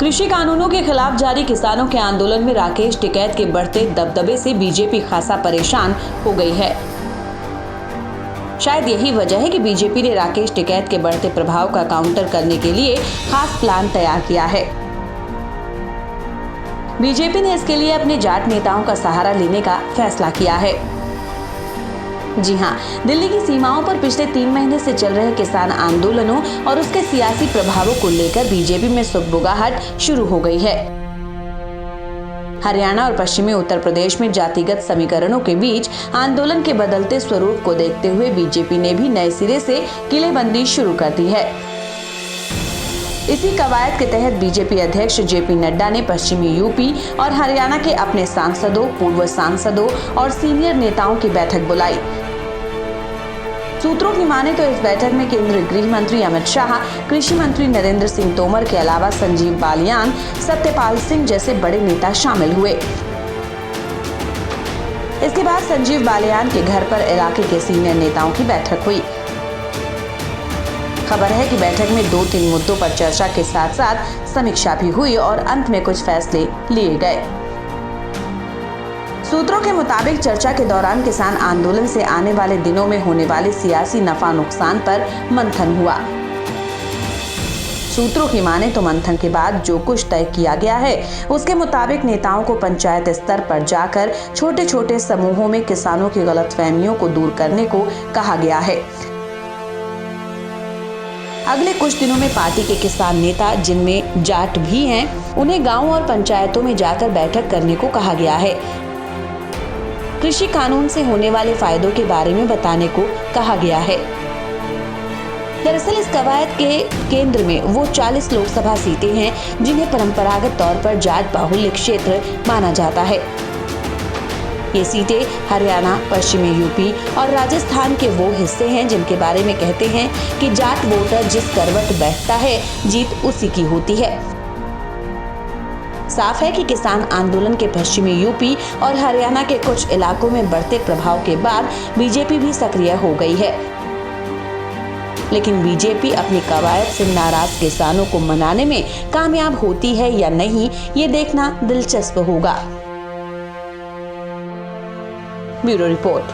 कृषि कानूनों के खिलाफ जारी किसानों के आंदोलन में राकेश टिकैत के बढ़ते दबदबे से बीजेपी खासा परेशान हो गई है। शायद यही वजह है कि बीजेपी ने राकेश टिकैत के बढ़ते प्रभाव का काउंटर करने के लिए खास प्लान तैयार किया है। बीजेपी ने इसके लिए अपने जाट नेताओं का सहारा लेने का फैसला किया है। जी हां, दिल्ली की सीमाओं पर पिछले 3 महीने से चल रहे किसान आंदोलनों और उसके सियासी प्रभावों को लेकर बीजेपी में सुगबुगाहट शुरू हो गई है। हरियाणा और पश्चिमी उत्तर प्रदेश में जातिगत समीकरणों के बीच आंदोलन के बदलते स्वरूप को देखते हुए बीजेपी ने भी नए सिरे से किलेबंदी शुरू कर दी है। इसी कवायद के तहत बीजेपी अध्यक्ष जेपी नड्डा ने पश्चिमी यूपी और हरियाणा के अपने सांसदों, पूर्व सांसदों और सीनियर नेताओं की बैठक बुलाई। सूत्रों की माने तो इस बैठक में केंद्रीय गृह मंत्री अमित शाह, कृषि मंत्री नरेंद्र सिंह तोमर के अलावा संजीव बालियान, सत्यपाल सिंह जैसे बड़े नेता शामिल हुए। इसके बाद संजीव बालियान के घर पर इलाके के सीनियर नेताओं की बैठक हुई। खबर है कि बैठक में 2-3 मुद्दों पर चर्चा के साथ साथ समीक्षा भी हुई और अंत में कुछ फैसले लिए गए। सूत्रों के मुताबिक चर्चा के दौरान किसान आंदोलन से आने वाले दिनों में होने वाले सियासी नफा नुकसान पर मंथन हुआ। सूत्रों की माने तो मंथन के बाद जो कुछ तय किया गया है उसके मुताबिक नेताओं को पंचायत स्तर पर जाकर छोटे छोटे समूहों में किसानों की गलतफहमियों को दूर करने को कहा गया है। अगले कुछ दिनों में पार्टी के किसान नेता, जिनमें जाट भी हैं, उन्हें गांवों और पंचायतों में जाकर बैठक करने को कहा गया है। कृषि कानून से होने वाले फायदों के बारे में बताने को कहा गया है। दरअसल इस कवायद के केंद्र में वो 40 लोकसभा सीटें हैं जिन्हें परंपरागत तौर पर जाट बाहुल्य क्षेत्र माना जाता है। ये सीटें हरियाणा, पश्चिमी यूपी और राजस्थान के वो हिस्से हैं जिनके बारे में कहते हैं कि जाट वोटर जिस करवट बैठता है, जीत उसी की होती है। साफ है कि किसान आंदोलन के पश्चिमी यूपी और हरियाणा के कुछ इलाकों में बढ़ते प्रभाव के बाद बीजेपी भी सक्रिय हो गई है। लेकिन बीजेपी अपनी कवायद से नाराज किसानों को मनाने में कामयाब होती है या नहीं, ये देखना दिलचस्प होगा। Bureau report.